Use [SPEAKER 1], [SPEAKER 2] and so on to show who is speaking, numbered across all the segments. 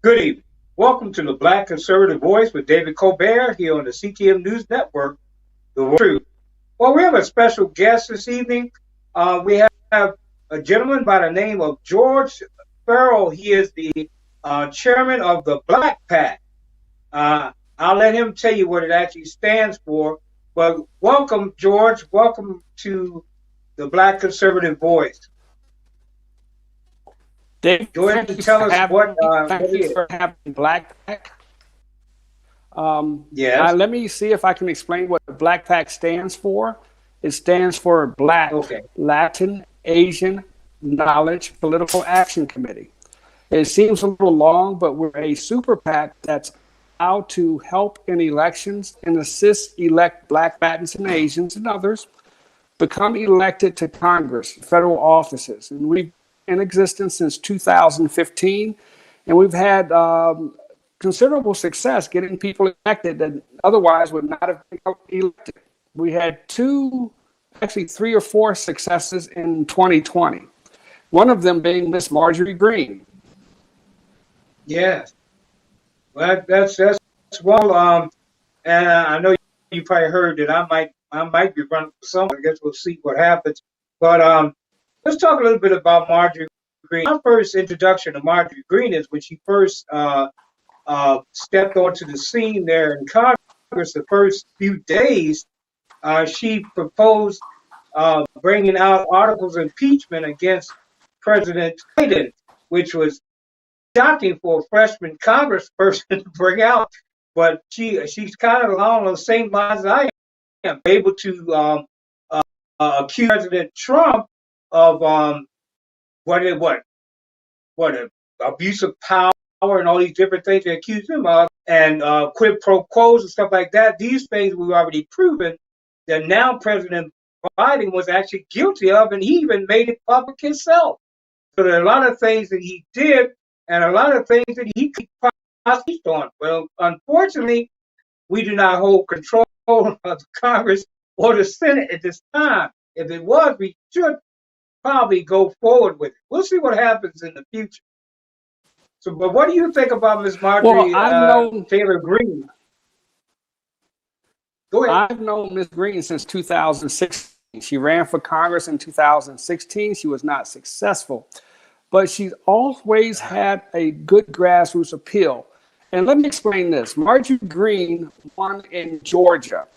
[SPEAKER 1] Good evening. Welcome to the Black Conservative Voice with David Colbert here on the CTM News Network, The Truth. Well, we have a special guest this evening. We have a gentleman by the name of George Farrell. He is the chairman of the Black PAC. I'll let him tell you what it actually stands for. But welcome, George. Welcome to the Black Conservative Voice.
[SPEAKER 2] Dave,
[SPEAKER 1] go ahead and tell us what
[SPEAKER 2] thank you for having Black PAC.
[SPEAKER 1] Yes.
[SPEAKER 2] Let me see if I can explain what the Black PAC stands for. It stands for Black, Latin, Asian Knowledge Political Action Committee. It seems a little long, but we're a super PAC that's out to help in elections and assist elect Black, Latins, and Asians and others become elected to Congress, federal offices. And we've in existence since 2015, and we've had considerable success getting people elected that otherwise would not have been elected. We had three or four successes in 2020. One of them being Miss Marjorie Greene.
[SPEAKER 1] Yes, well, that's well. And I know you probably heard that I might be running for someone. I guess we'll see what happens. But let's talk a little bit about Marjorie Greene. My first introduction to Marjorie Greene is when she first stepped onto the scene there in Congress. The first few days, she proposed bringing out articles of impeachment against President Biden, which was shocking for a freshman congressperson to bring out. But she's kind of along the same lines as I am, able to accuse President Trump of abuse of power and all these different things they accuse him of, and quid pro quos and stuff like that. These things we've already proven that now President Biden was actually guilty of, and he even made it public himself. So there are a lot of things that he did and a lot of things that he could possibly on. Well, unfortunately, we do not hold control of the Congress or the Senate at this time. If it was, we should probably go forward with it. We'll see what happens in the future. So, but what do you think about Ms. Marjorie Taylor Greene? Go ahead.
[SPEAKER 2] I've known Ms. Greene since 2016. She ran for Congress in 2016. She was not successful, but she's always had a good grassroots appeal. And let me explain this. Marjorie Greene won in Georgia.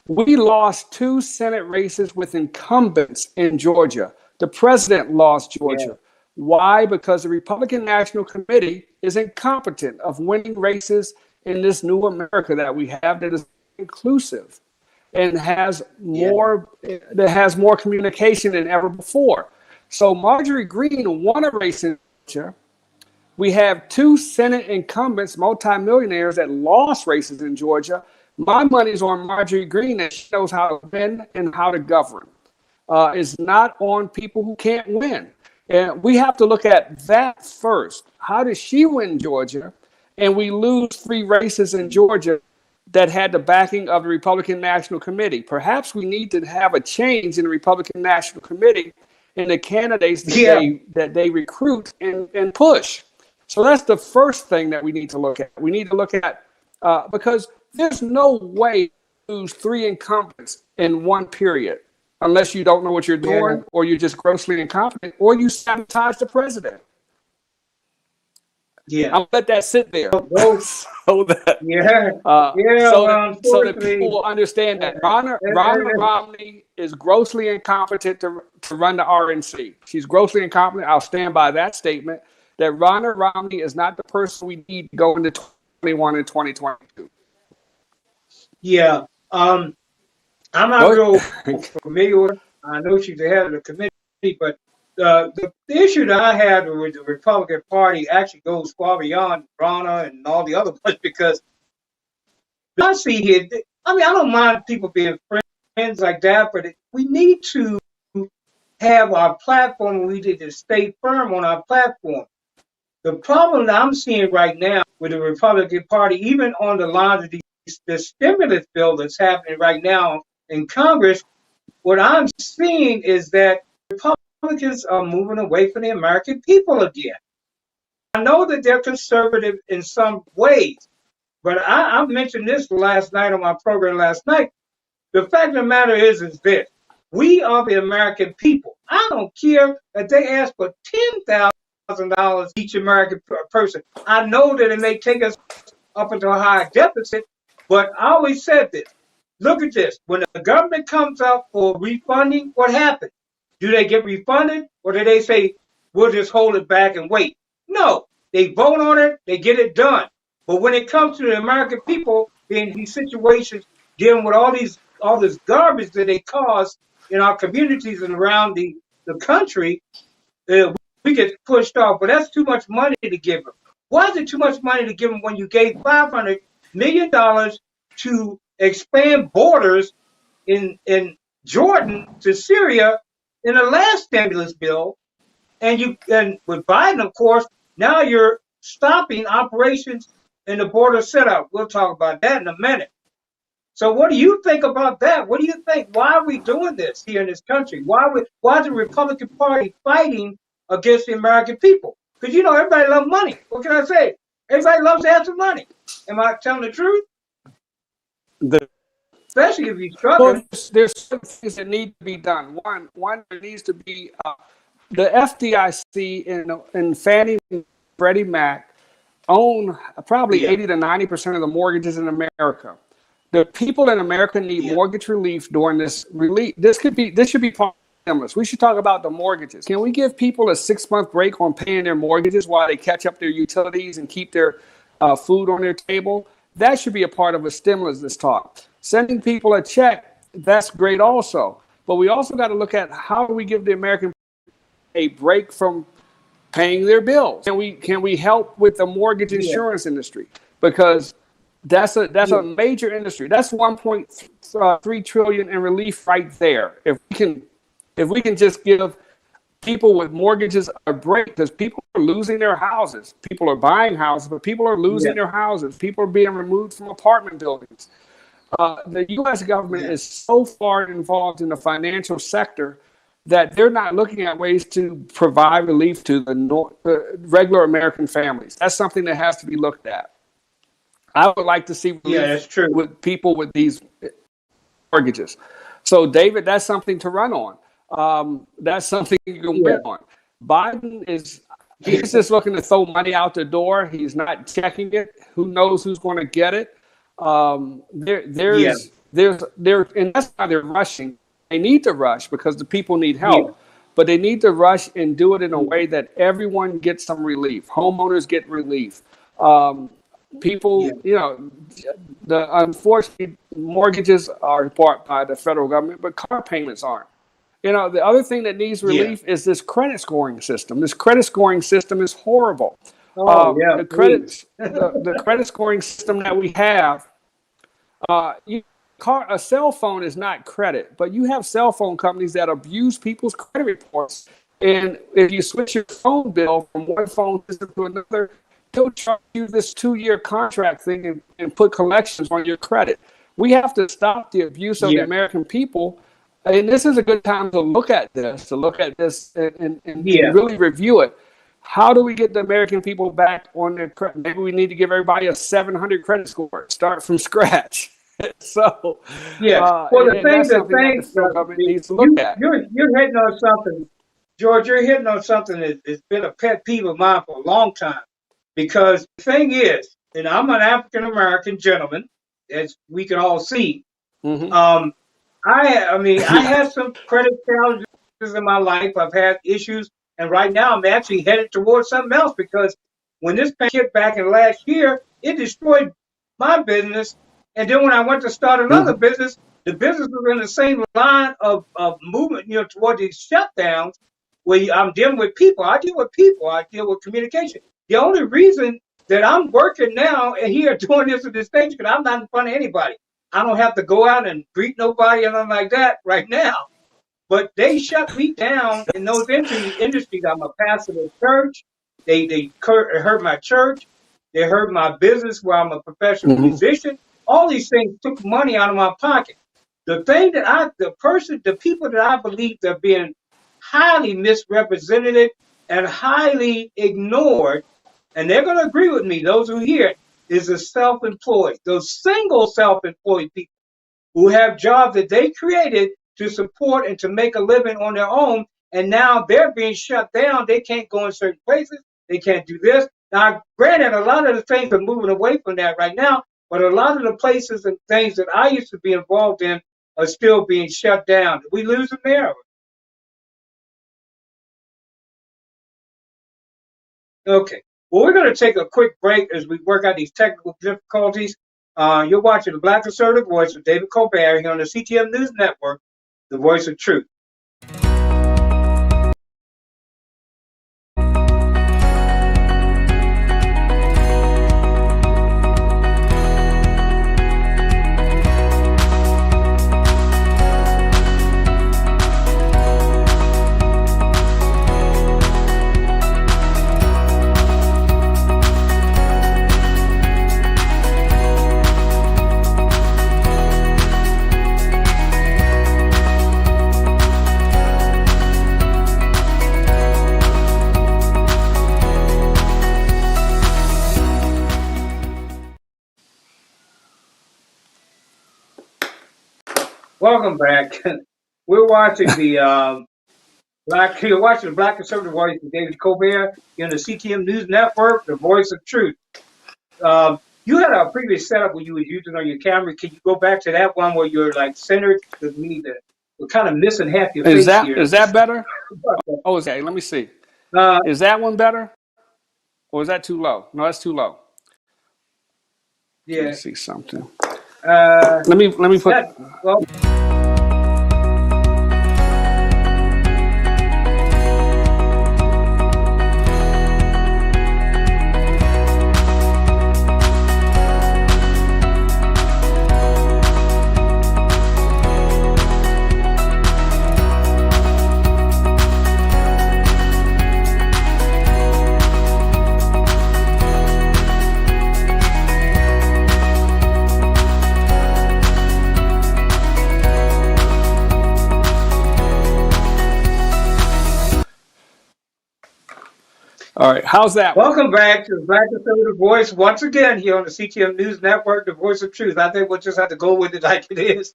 [SPEAKER 2] We lost 2 Senate races with incumbents in Georgia. The president lost Georgia. Yeah. Why? Because the Republican National Committee is incompetent of winning races in this new America that we have that is inclusive and has more communication than ever before. So Marjorie Greene won a race in Georgia. We have 2 Senate incumbents, multimillionaires, that lost races in Georgia. My money's on Marjorie Greene, that she knows how to win and how to govern. Is not on people who can't win. And we have to look at that first. How did she win Georgia? And we lose 3 races in Georgia that had the backing of the Republican National Committee. Perhaps we need to have a change in the Republican National Committee and the candidates that they recruit and push. So that's the first thing that we need to look at. We need to look at, because there's no way to lose 3 incumbents in one period. Unless you don't know what you're doing, or you're just grossly incompetent, or you sabotage the president.
[SPEAKER 1] Yeah,
[SPEAKER 2] I'll let that sit there. So that people will understand that Ronna Romney is grossly incompetent to run the RNC. She's grossly incompetent. I'll stand by that statement. That Ronna Romney is not the person we need to go into 2021 and 2022.
[SPEAKER 1] Yeah. I'm not real familiar with her. I know she's the head of the committee, but the issue that I have with the Republican Party actually goes far beyond Ronna and all the other ones, because I see here, I don't mind people being friends like that, but we need to have our platform. We need to stay firm on our platform. The problem that I'm seeing right now with the Republican Party, even on the lines of the stimulus bill that's happening right now in Congress, what I'm seeing is that Republicans are moving away from the American people again. know that they're conservative in some ways, but I mentioned this last night on my program last night. The fact of the matter is this: we are the American people. I don't care that they ask for $10,000 each American person. I know that it may take us up into a high deficit, but I always said this. Look at this. When the government comes out for refunding, what happens? Do they get refunded or do they say, we'll just hold it back and wait? No, they vote on it, they get it done. But when it comes to the American people in these situations, dealing with all this garbage that they cause in our communities and around the country, we get pushed off. But that's too much money to give them. Why is it too much money to give them when you gave $500 million to expand borders in Jordan to Syria in the last stimulus bill? And with Biden, of course, now you're stopping operations in the border setup. We'll talk about that in a minute. So what do you think about that? What do you think? Why are we doing this here in this country? Why is the Republican Party fighting against the American people? Because everybody loves money. What can I say? Everybody loves to have some money. Am I telling the truth?
[SPEAKER 2] The,
[SPEAKER 1] Especially if you're
[SPEAKER 2] well,
[SPEAKER 1] struggling.
[SPEAKER 2] there's some things that need to be done. One there needs to be the FDIC and Fannie and Freddie Mac own probably
[SPEAKER 1] Yeah,
[SPEAKER 2] 80 to 90% of the mortgages in America. The people in America need
[SPEAKER 1] yeah,
[SPEAKER 2] mortgage relief during this relief. This should be part of the stimulus. We should talk about the mortgages. Can we give people a 6-month break on paying their mortgages while they catch up their utilities and keep their food on their table? That should be a part of a stimulus. This talk, sending people a check, that's great also. But we also got to look at how do we give the American a break from paying their bills? Can we help with the mortgage
[SPEAKER 1] yeah,
[SPEAKER 2] insurance industry? Because that's
[SPEAKER 1] yeah,
[SPEAKER 2] a major industry. That's 1.3 trillion in relief right there. If we can just give people with mortgages a break, because people are losing their houses. People are buying houses, but people are losing
[SPEAKER 1] yeah,
[SPEAKER 2] their houses. People are being removed from apartment buildings. The U.S. government
[SPEAKER 1] yeah,
[SPEAKER 2] is so far involved in the financial sector that they're not looking at ways to provide relief to the regular American families. That's something that has to be looked at. I would like to see
[SPEAKER 1] yeah.
[SPEAKER 2] relief
[SPEAKER 1] That's true.
[SPEAKER 2] with people with these mortgages. So, David, that's something to run on. That's something you can
[SPEAKER 1] Yeah,
[SPEAKER 2] win on. Biden
[SPEAKER 1] yeah,
[SPEAKER 2] he's just looking to throw money out the door. He's not checking it. Who knows who's going to get it?
[SPEAKER 1] yeah,
[SPEAKER 2] And that's why they're rushing. They need to rush because the people need
[SPEAKER 1] yeah,
[SPEAKER 2] help, but they need to rush and do it in a
[SPEAKER 1] yeah,
[SPEAKER 2] way that everyone gets some relief. Homeowners get relief. Um,
[SPEAKER 1] yeah,
[SPEAKER 2] People, the unfortunately mortgages are bought by the federal government, but car payments aren't. The other thing that needs
[SPEAKER 1] yeah.
[SPEAKER 2] relief is this credit scoring system. This credit scoring system is horrible.
[SPEAKER 1] Oh, yeah, please.
[SPEAKER 2] The credit scoring system that we have, a cell phone is not credit, but you have cell phone companies that abuse people's credit reports. And if you switch your phone bill from one phone system to another, they'll charge you this 2-year contract thing and put collections on your credit. We have to stop the abuse of the
[SPEAKER 1] Yeah,
[SPEAKER 2] American people. And this is a good time to look at this,
[SPEAKER 1] yeah,
[SPEAKER 2] and really review it. How do we get the American people back on their credit? Maybe we need to give everybody a 700 credit score, start from scratch. So,
[SPEAKER 1] yeah. Well,
[SPEAKER 2] and that's
[SPEAKER 1] the
[SPEAKER 2] something that the
[SPEAKER 1] thing,
[SPEAKER 2] federal government needs to look at.
[SPEAKER 1] you're hitting on something, George. You're hitting on something that's been a pet peeve of mine for a long time. Because the thing is, and I'm an African American gentleman, as we can all see.
[SPEAKER 2] Hmm.
[SPEAKER 1] Um, I
[SPEAKER 2] Yeah.
[SPEAKER 1] had some credit challenges in my life. I've had issues, and right now I'm actually headed towards something else because when this pandemic hit back in last year, it destroyed my business. And then when I went to start another
[SPEAKER 2] Hmm.
[SPEAKER 1] business, the business was in the same line of movement, toward these shutdowns where I'm dealing with people. I deal with people. I deal with communication. The only reason that I'm working now and here doing this at this stage because I'm not in front of anybody. I don't have to go out and greet nobody or nothing like that right now. But they shut me down in those industries. I'm a pastor of church. They hurt my church. They hurt my business where I'm a professional
[SPEAKER 2] Hmm.
[SPEAKER 1] musician. All these things took money out of my pocket. The people that I believe are being highly misrepresented and highly ignored and they're going to agree with me, those who hear it, is the self-employed, those single self-employed people who have jobs that they created to support and to make a living on their own. And now they're being shut down. They can't go in certain places. They can't do this. Now, granted, a lot of the things are moving away from that right now, but a lot of the places and things that I used to be involved in are still being shut down. Did we lose them there? Okay. Well, we're going to take a quick break as we work out these technical difficulties. You're watching the Black Conservative Voice with David Colbert here on the CTM News Network, the voice of truth. Welcome back. We're watching you're watching the Black Conservative Voice with David Colbert here on the CTM News Network, the voice of truth. You had a previous setup where you were using on your camera. Can you go back to that one where you're like centered? Because we're kind of missing half your face here.
[SPEAKER 2] Is that better? Oh, okay. Let me see. Is that one better, or is that too low? No, that's too low.
[SPEAKER 1] Yeah.
[SPEAKER 2] Let me see something. Let me put.
[SPEAKER 1] Well,
[SPEAKER 2] All right, how's that one?
[SPEAKER 1] welcome back to the Black Conservative Voice once again here on the CTM News Network, the voice of truth. I think we'll just have to go with it like it is.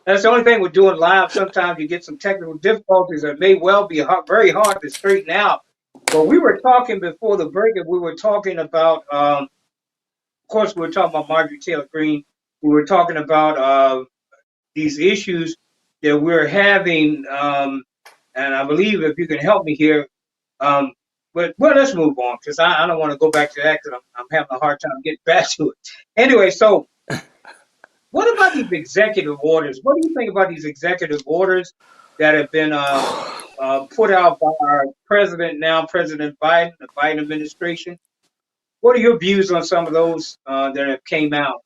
[SPEAKER 1] That's the only thing with doing live. Sometimes you get some technical difficulties that may well be very hard to straighten out. But we were talking before the break, and we were talking about, of course, we were talking about Marjorie Taylor Greene. We were talking about these issues that we're having, and I believe if you can help me here, but well, let's move on because I don't want to go back to that because I'm having a hard time getting back to it. Anyway, so what about these executive orders? What do you think about these executive orders that have been put out by our president now, President Biden, the Biden administration? What are your views on some of those that have came out?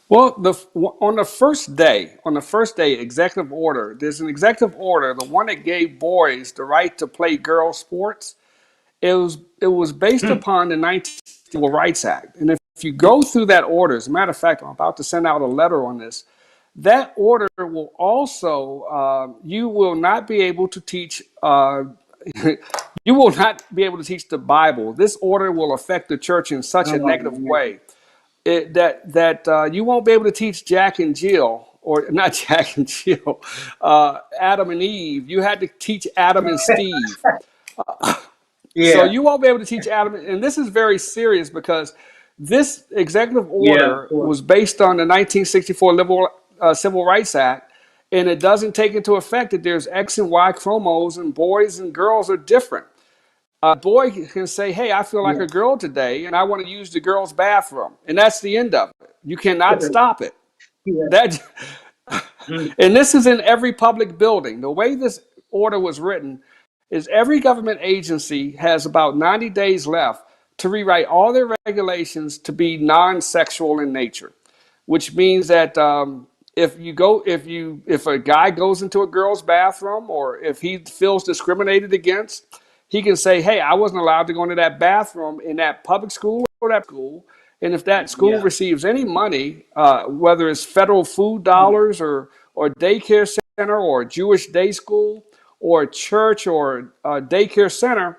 [SPEAKER 2] Well, on the first day, executive order. There's an executive order, the one that gave boys the right to play girls' sports. It was based upon the 19th Civil Rights Act, and if you go through that order, as a matter of fact, I'm about to send out a letter on this. That order will also you will not be able to teach. You will not be able to teach the Bible. This order will affect the church in such a negative way that you won't be able to teach Jack and Jill, or not Jack and Jill, Adam and Eve. You had to teach Adam and Steve. So
[SPEAKER 1] Yeah,
[SPEAKER 2] you won't be able to teach Adam. And this is very serious because this executive
[SPEAKER 1] yeah,
[SPEAKER 2] order was based on the 1964 Civil Rights Act, and it doesn't take into effect that there's X and Y chromosomes and boys and girls are different. A boy can say, hey, I feel like
[SPEAKER 1] yeah,
[SPEAKER 2] a girl today and I want to use the girls' bathroom. And that's the end of it. You cannot stop it.
[SPEAKER 1] yeah.
[SPEAKER 2] That,
[SPEAKER 1] Mm,
[SPEAKER 2] and this is in every public building. The way this order was written is every government agency has about 90 days left to rewrite all their regulations to be non-sexual in nature, which means that if a guy goes into a girl's bathroom or if he feels discriminated against, he can say, hey, I wasn't allowed to go into that bathroom in that public school or that school. And if that school
[SPEAKER 1] yeah,
[SPEAKER 2] receives any money, whether it's federal food dollars or daycare center or Jewish day school or church or daycare center,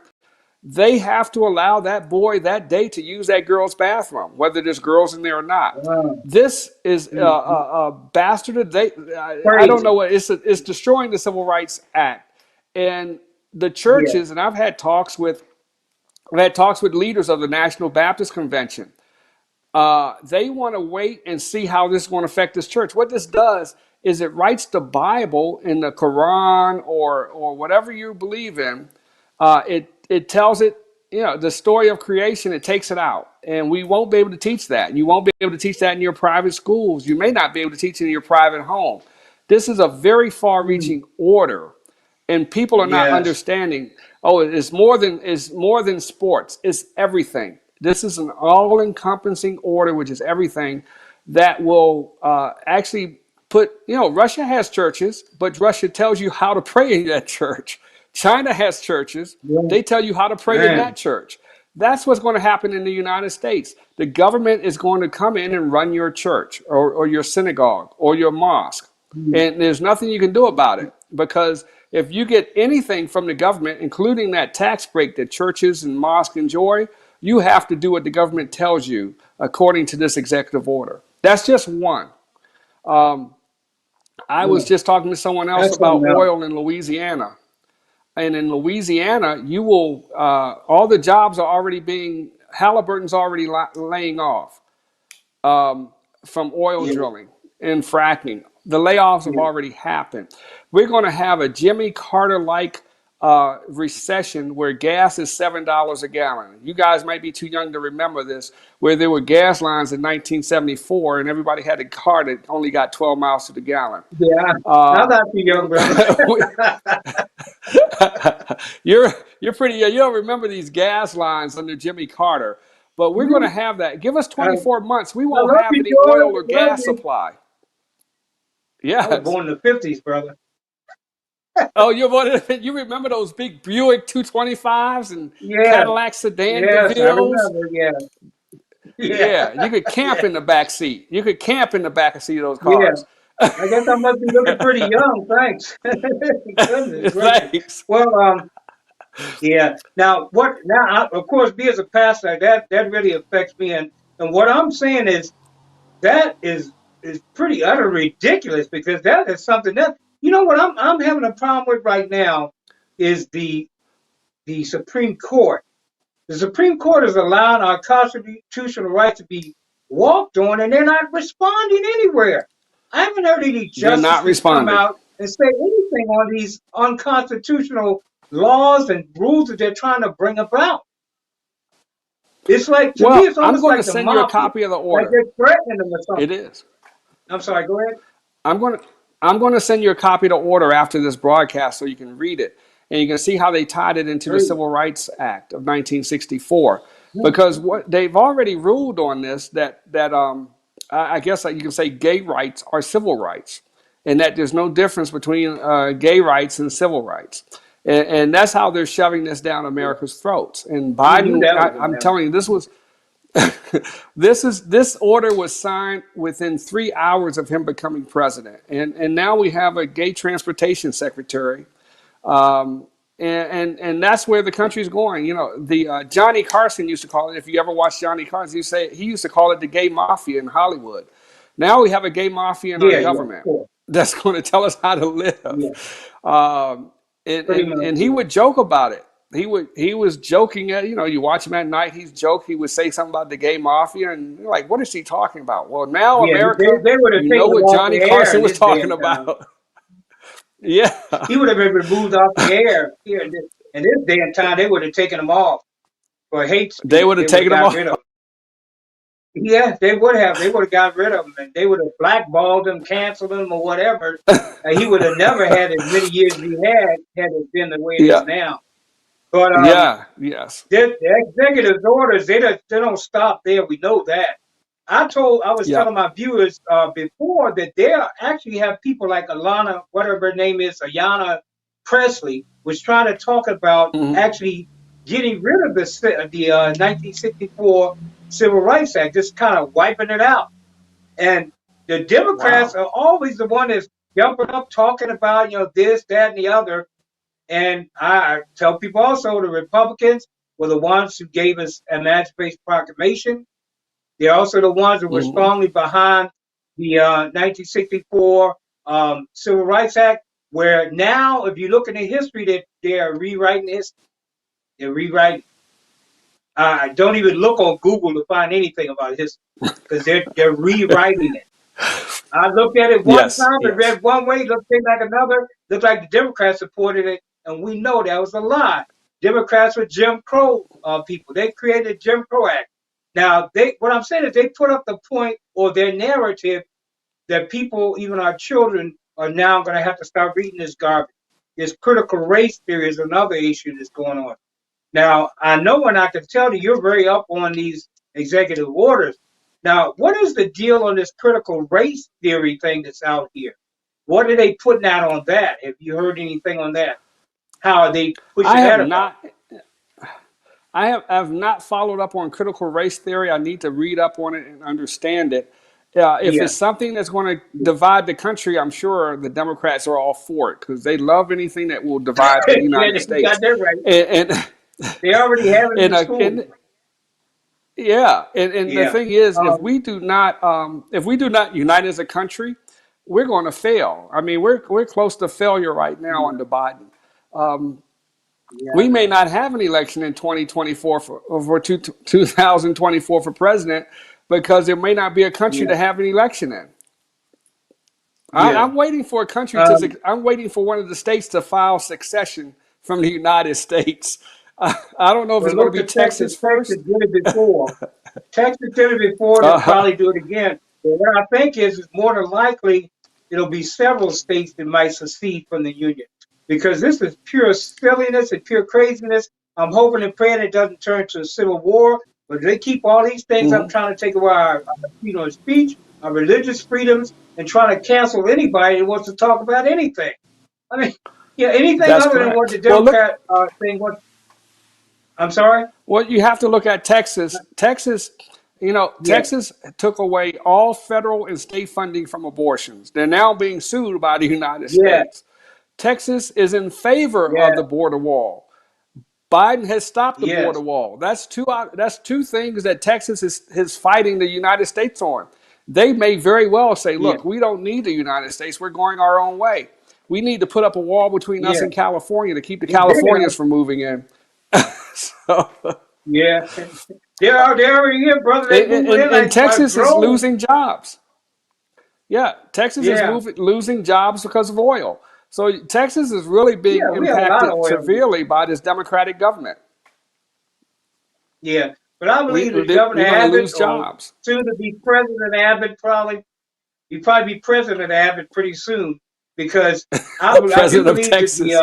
[SPEAKER 2] they have to allow that boy that day to use that girl's bathroom, whether there's girls in there or not. This is a bastard. I don't
[SPEAKER 1] Crazy.
[SPEAKER 2] know what it's destroying the Civil Rights Act, and the
[SPEAKER 1] Yeah.
[SPEAKER 2] churches. And I've had talks with leaders of the National Baptist Convention. They want to wait and see how this is going to affect this church. What this does is it writes the Bible in the Quran or whatever you believe in. It tells it, the story of creation. It takes it out, and we won't be able to teach that. You won't be able to teach that in your private schools. You may not be able to teach it in your private home. This is a very far-reaching order, and people are not
[SPEAKER 1] Yes.
[SPEAKER 2] understanding. Oh, it's more than sports. It's everything. This is an all-encompassing order, which is everything that will actually put. Russia has churches, but Russia tells you how to pray in that church. China has churches.
[SPEAKER 1] Yeah.
[SPEAKER 2] They tell you how to pray in that
[SPEAKER 1] Man.
[SPEAKER 2] church. That's what's going to happen in the United States. The government is going to come in and run your church or your synagogue or your mosque.
[SPEAKER 1] Mm.
[SPEAKER 2] And there's nothing you can do about it, because if you get anything from the government, including that tax break that churches and mosques enjoy, you have to do what the government tells you according to this executive order. That's just one. I was
[SPEAKER 1] Yeah.
[SPEAKER 2] just talking to someone else
[SPEAKER 1] That's something
[SPEAKER 2] about
[SPEAKER 1] else.
[SPEAKER 2] oil in Louisiana. And in Louisiana, you will, all the jobs are already Halliburton's already laying off from oil
[SPEAKER 1] Yeah.
[SPEAKER 2] drilling and fracking. The layoffs have
[SPEAKER 1] Yeah.
[SPEAKER 2] already happened. We're going to have a Jimmy Carter-like recession where gas is $7 a gallon. You guys might be too young to remember this, where there were gas lines in 1974 and everybody had a car that only got 12 miles to the gallon.
[SPEAKER 1] Yeah. I'm
[SPEAKER 2] Uh,
[SPEAKER 1] not too young, brother.
[SPEAKER 2] you're pretty. You don't remember these gas lines under Jimmy Carter, but we're going to
[SPEAKER 1] Mhm.
[SPEAKER 2] have that. Give us
[SPEAKER 1] I,
[SPEAKER 2] 24 months. We
[SPEAKER 1] I
[SPEAKER 2] won't
[SPEAKER 1] love
[SPEAKER 2] have
[SPEAKER 1] you,
[SPEAKER 2] any
[SPEAKER 1] Jordan.
[SPEAKER 2] oil or
[SPEAKER 1] Love
[SPEAKER 2] gas
[SPEAKER 1] you.
[SPEAKER 2] supply.
[SPEAKER 1] I was
[SPEAKER 2] Yes.
[SPEAKER 1] born in the '50s, brother.
[SPEAKER 2] Oh, you remember those big Buick 225s and
[SPEAKER 1] Yes.
[SPEAKER 2] Cadillac sedan
[SPEAKER 1] Yes, I
[SPEAKER 2] DeVille's?
[SPEAKER 1] remember. Yeah. Yeah.
[SPEAKER 2] Yeah, you could camp
[SPEAKER 1] Yeah.
[SPEAKER 2] in the back seat. You could camp in the back seat of those
[SPEAKER 1] Yeah.
[SPEAKER 2] cars.
[SPEAKER 1] I guess I must be looking pretty young. Thanks. Goodness gracious.
[SPEAKER 2] Thanks.
[SPEAKER 1] Well, yeah. Now, of course, me as a pastor, that really affects me, and what I'm saying is that is pretty utter ridiculous, because that is something that, what I'm having a problem with right now is the Supreme Court. The Supreme Court is allowing our constitutional right to be walked on, and they're not responding anywhere. I haven't heard any
[SPEAKER 2] They're not
[SPEAKER 1] justices come
[SPEAKER 2] responding.
[SPEAKER 1] out and say anything on these unconstitutional laws and rules that they're trying to bring about. It's like, to me,
[SPEAKER 2] Well,
[SPEAKER 1] it's
[SPEAKER 2] I'm
[SPEAKER 1] almost
[SPEAKER 2] going to
[SPEAKER 1] like the
[SPEAKER 2] send you a
[SPEAKER 1] mafia,
[SPEAKER 2] copy of the
[SPEAKER 1] like
[SPEAKER 2] order.
[SPEAKER 1] they're threatening them or
[SPEAKER 2] It
[SPEAKER 1] something.
[SPEAKER 2] is.
[SPEAKER 1] I'm sorry, go ahead.
[SPEAKER 2] I'm going to I'm going to send you a copy of the order after this broadcast so you can read it and you can see how they tied it into the
[SPEAKER 1] Great.
[SPEAKER 2] Civil Rights Act of 1964.
[SPEAKER 1] Hmm.
[SPEAKER 2] Because what they've already ruled on this that I guess you can say gay rights are civil rights, and that there's no difference between gay rights and civil rights. And that's how they're shoving this down America's throats. And
[SPEAKER 1] We knew
[SPEAKER 2] Biden,
[SPEAKER 1] that was going
[SPEAKER 2] I'm
[SPEAKER 1] to happen.
[SPEAKER 2] telling you, this order was signed within 3 hours of him becoming president, and now we have a gay transportation secretary, and that's where the country's going. The Johnny Carson used to call it. If you ever watched Johnny Carson, he used to call it the gay mafia in Hollywood. Now we have a gay mafia in our
[SPEAKER 1] Yeah, yeah, of
[SPEAKER 2] government
[SPEAKER 1] course.
[SPEAKER 2] that's going to tell us how to
[SPEAKER 1] Yeah,
[SPEAKER 2] live. Um, and,
[SPEAKER 1] pretty
[SPEAKER 2] and
[SPEAKER 1] much.
[SPEAKER 2] and he
[SPEAKER 1] Yeah.
[SPEAKER 2] would joke about it. He was joking at, you watch him at night. He's joke. He would say something about the gay mafia, and you're like, what is he talking about? Well, now
[SPEAKER 1] Yeah,
[SPEAKER 2] America,
[SPEAKER 1] they would have
[SPEAKER 2] you know
[SPEAKER 1] taken him
[SPEAKER 2] what
[SPEAKER 1] off
[SPEAKER 2] Johnny
[SPEAKER 1] the air
[SPEAKER 2] Carson
[SPEAKER 1] in
[SPEAKER 2] was
[SPEAKER 1] this day
[SPEAKER 2] talking
[SPEAKER 1] and time.
[SPEAKER 2] about. Yeah,
[SPEAKER 1] He would have been removed off the air here in this day and time. They would have taken him off for hate
[SPEAKER 2] they
[SPEAKER 1] speech.
[SPEAKER 2] would have
[SPEAKER 1] They would have
[SPEAKER 2] taken him
[SPEAKER 1] got rid
[SPEAKER 2] off.
[SPEAKER 1] of him. Yeah, they would have. They would have got rid of him, and they would have blackballed him, canceled him, or whatever. And he would have never had as many years as he had it been the way it is
[SPEAKER 2] Yeah,
[SPEAKER 1] now. But
[SPEAKER 2] yeah, yes.
[SPEAKER 1] the executive orders, they don't stop there. We know that. I was
[SPEAKER 2] Yeah.
[SPEAKER 1] telling my viewers before that there actually have people like Alana, whatever her name is, Ayanna Presley, was trying to talk about
[SPEAKER 2] Hmm.
[SPEAKER 1] actually getting rid of the 1964 Civil Rights Act, just kind of wiping it out. And the Democrats
[SPEAKER 2] Wow.
[SPEAKER 1] are always the one that's jumping up, talking about this, that, and the other. And I tell people also, the Republicans, were the ones who gave us Emancipation Proclamation. They're also the ones who were
[SPEAKER 2] Mhm.
[SPEAKER 1] strongly behind the 1964 Civil Rights Act, where now, if you look in the history, that they are rewriting this. They're rewriting. Don't even look on Google to find anything about history because they're rewriting it. I looked at it one
[SPEAKER 2] Yes,
[SPEAKER 1] time and
[SPEAKER 2] yes.
[SPEAKER 1] read one way, looked like another. Looked like the Democrats supported it, and we know that was a lie. Democrats were Jim Crow people. They created Jim Crow Act. Now, what I'm saying is they put up the point or their narrative that people, even our children, are now going to have to start reading this garbage. This critical race theory is another issue that's going on. Now, I know, and I can tell you, you're very up on these executive orders. Now, what is the deal on this critical race theory thing that's out here? What are they putting out on that? Have you heard anything on that? How are they
[SPEAKER 2] I
[SPEAKER 1] pushing
[SPEAKER 2] have
[SPEAKER 1] that about?
[SPEAKER 2] not I have not followed up on critical race theory. I need to read up on it and understand it. If
[SPEAKER 1] Yeah,
[SPEAKER 2] it's something that's going to divide the country, I'm sure the Democrats are all for it because they love anything that will divide the
[SPEAKER 1] yeah,
[SPEAKER 2] United
[SPEAKER 1] you got
[SPEAKER 2] States.
[SPEAKER 1] that right.
[SPEAKER 2] And
[SPEAKER 1] They already have it in
[SPEAKER 2] and
[SPEAKER 1] the schools.
[SPEAKER 2] and yeah, and the
[SPEAKER 1] Yeah,
[SPEAKER 2] thing is,
[SPEAKER 1] um,
[SPEAKER 2] if we do not unite as a country, we're going to fail. I mean, we're close to failure right now
[SPEAKER 1] yeah,
[SPEAKER 2] under Biden.
[SPEAKER 1] yeah,
[SPEAKER 2] We may not have an election in 2024 for 2024 for president because there may not be a country
[SPEAKER 1] yeah,
[SPEAKER 2] to have an election in.
[SPEAKER 1] yeah.
[SPEAKER 2] I'm waiting for a country
[SPEAKER 1] Um,
[SPEAKER 2] I'm waiting for one of the states to file succession from the United States. I don't know if
[SPEAKER 1] but
[SPEAKER 2] it's going to
[SPEAKER 1] look
[SPEAKER 2] be
[SPEAKER 1] at Texas.
[SPEAKER 2] Texas
[SPEAKER 1] Texas
[SPEAKER 2] first.
[SPEAKER 1] did it before. Texas did it before, they'll
[SPEAKER 2] Uh,
[SPEAKER 1] probably do it again. But what I think is more than likely it'll be several states that might secede from the union because this is pure silliness and pure craziness. I'm hoping and praying it doesn't turn to a civil war, but they keep all these things up
[SPEAKER 2] mhm.
[SPEAKER 1] trying to take away our freedom of speech, our religious freedoms, and trying to cancel anybody that wants to talk about anything. I mean, yeah, anything
[SPEAKER 2] That's
[SPEAKER 1] other than what the
[SPEAKER 2] correct. Well,
[SPEAKER 1] Democrat thing was. I'm sorry?
[SPEAKER 2] well, you have to look at Texas.
[SPEAKER 1] Yeah,
[SPEAKER 2] Texas took away all federal and state funding from abortions. They're now being sued by the United
[SPEAKER 1] yeah,
[SPEAKER 2] States. Texas is in favor of
[SPEAKER 1] yeah,
[SPEAKER 2] the border wall. Biden has stopped the border
[SPEAKER 1] yes,
[SPEAKER 2] wall. That's two things that Texas is fighting the United States on. They may very well say,
[SPEAKER 1] yeah,
[SPEAKER 2] look, we don't need the United States. We're going our own way. We need to put up a wall between us
[SPEAKER 1] yeah.
[SPEAKER 2] and California to keep the
[SPEAKER 1] It's big
[SPEAKER 2] Californians
[SPEAKER 1] enough.
[SPEAKER 2] from moving in. So,
[SPEAKER 1] Yeah. They're already here, brother. They moving in
[SPEAKER 2] and
[SPEAKER 1] like by
[SPEAKER 2] Texas is
[SPEAKER 1] droves.
[SPEAKER 2] losing jobs. Yeah, Texas is
[SPEAKER 1] Yeah.
[SPEAKER 2] losing jobs because of oil. So Texas is really being
[SPEAKER 1] Yeah, we have a lot of
[SPEAKER 2] impacted
[SPEAKER 1] oil here.
[SPEAKER 2] severely by this Democratic government.
[SPEAKER 1] Yeah. But I believe that
[SPEAKER 2] We're
[SPEAKER 1] Governor
[SPEAKER 2] going to
[SPEAKER 1] Abbott
[SPEAKER 2] lose
[SPEAKER 1] or
[SPEAKER 2] jobs.
[SPEAKER 1] soon to be President Abbott he probably be President Abbott pretty soon because I do
[SPEAKER 2] President of
[SPEAKER 1] believe that
[SPEAKER 2] Texas.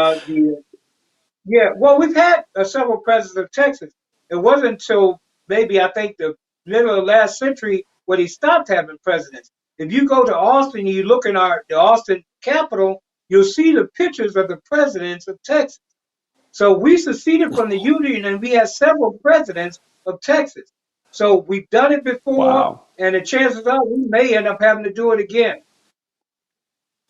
[SPEAKER 1] yeah, well, we've had several presidents of Texas. It wasn't until maybe I think the middle of last century where they stopped having presidents. If you go to Austin and you look in the Austin Capitol, you'll see the pictures of the presidents of Texas. So we seceded from the Union and we had several presidents of Texas. So we've done it before,
[SPEAKER 2] Wow.
[SPEAKER 1] and the chances are we may end up having to do it again.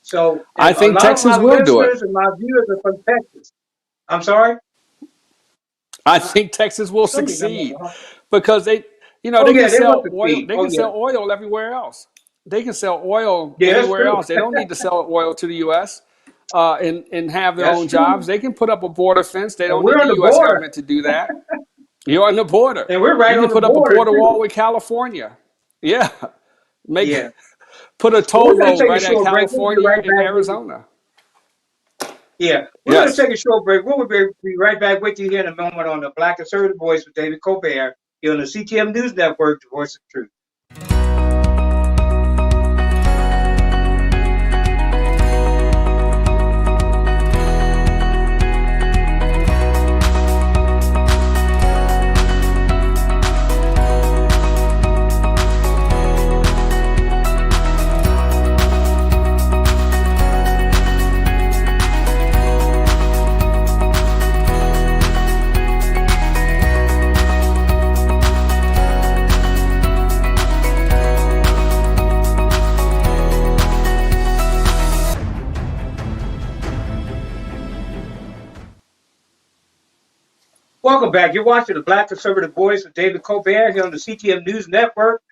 [SPEAKER 1] So,
[SPEAKER 2] I
[SPEAKER 1] and a
[SPEAKER 2] think
[SPEAKER 1] lot of
[SPEAKER 2] Texas
[SPEAKER 1] my
[SPEAKER 2] will do it.
[SPEAKER 1] listeners and my viewers are from Texas. I'm sorry?
[SPEAKER 2] I think Texas will
[SPEAKER 1] Somebody's on
[SPEAKER 2] succeed
[SPEAKER 1] the
[SPEAKER 2] because
[SPEAKER 1] Oh,
[SPEAKER 2] they can
[SPEAKER 1] yeah, they will
[SPEAKER 2] sell oil.
[SPEAKER 1] succeed.
[SPEAKER 2] They
[SPEAKER 1] Oh,
[SPEAKER 2] can
[SPEAKER 1] yeah.
[SPEAKER 2] sell oil everywhere else. They can sell oil
[SPEAKER 1] Yeah, that's
[SPEAKER 2] anywhere
[SPEAKER 1] true.
[SPEAKER 2] else. They don't need to sell oil to the U.S. And have their
[SPEAKER 1] That's
[SPEAKER 2] own jobs.
[SPEAKER 1] true.
[SPEAKER 2] They can put up a border fence. They
[SPEAKER 1] And
[SPEAKER 2] don't
[SPEAKER 1] we're
[SPEAKER 2] need
[SPEAKER 1] on
[SPEAKER 2] the
[SPEAKER 1] the
[SPEAKER 2] U.S.
[SPEAKER 1] border.
[SPEAKER 2] government to do that. You're on the border.
[SPEAKER 1] And we're
[SPEAKER 2] You
[SPEAKER 1] right
[SPEAKER 2] can
[SPEAKER 1] on the
[SPEAKER 2] put up a
[SPEAKER 1] border,
[SPEAKER 2] border wall
[SPEAKER 1] too.
[SPEAKER 2] with California. Yeah, make
[SPEAKER 1] Yeah.
[SPEAKER 2] put a
[SPEAKER 1] Well,
[SPEAKER 2] toll
[SPEAKER 1] we're going to
[SPEAKER 2] road
[SPEAKER 1] take a
[SPEAKER 2] right at
[SPEAKER 1] short break. We'll be
[SPEAKER 2] California
[SPEAKER 1] right
[SPEAKER 2] and
[SPEAKER 1] back with you.
[SPEAKER 2] Arizona.
[SPEAKER 1] Yeah. We're going to
[SPEAKER 2] Yes.
[SPEAKER 1] take a short break. We'll be right back with you here in a moment on the Black Conservative Voice with David Colbert here on the CTM News Network, the Voice of Truth. Welcome back. You're watching the Black Conservative Voice of David Colbert here on the CTM News Network,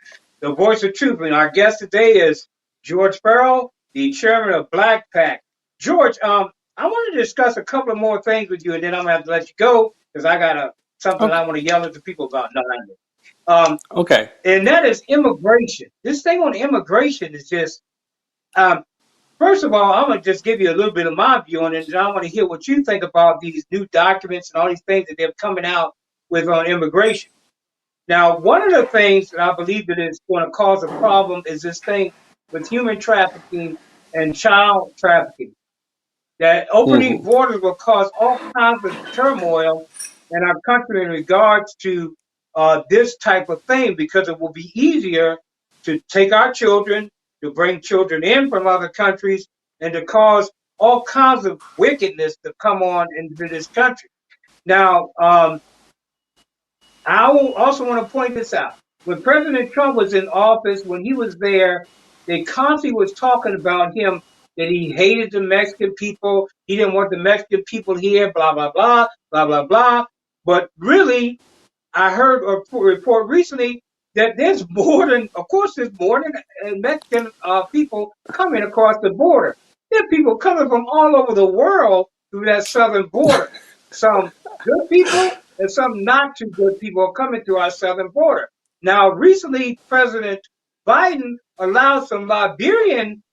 [SPEAKER 1] the voice of truth. And our guest today is George Farrell, the chairman of Black Pact. George, I want to discuss a couple of more things with you, and then I'm going to have to let you go because I got something
[SPEAKER 2] Okay.
[SPEAKER 1] I want to yell at the people about. No,
[SPEAKER 2] Okay.
[SPEAKER 1] and that is immigration. This thing on immigration is just, um, first of all, I'm going to just give you a little bit of my view on it, and I want to hear what you think about these new documents and all these things that they're coming out with on immigration. Now, one of the things that I believe that is going to cause a problem is this thing with human trafficking and child trafficking. That opening
[SPEAKER 2] Hmm.
[SPEAKER 1] borders will cause all kinds of turmoil in our country in regards to this type of thing because it will be easier to take our children, to bring children in from other countries, and to cause all kinds of wickedness to come on into this country. Now, I also want to point this out. When President Trump was in office, when he was there, they constantly was talking about him that he hated the Mexican people. He didn't want the Mexican people here, blah, blah, blah, blah, blah, blah. But really, I heard a report recently that there's more than, of course, there's more than Mexican people coming across the border. There are people coming from all over the world through that southern border. Some good people and some not too good people are coming through our southern border. Now, recently, President Biden allowed some Liberian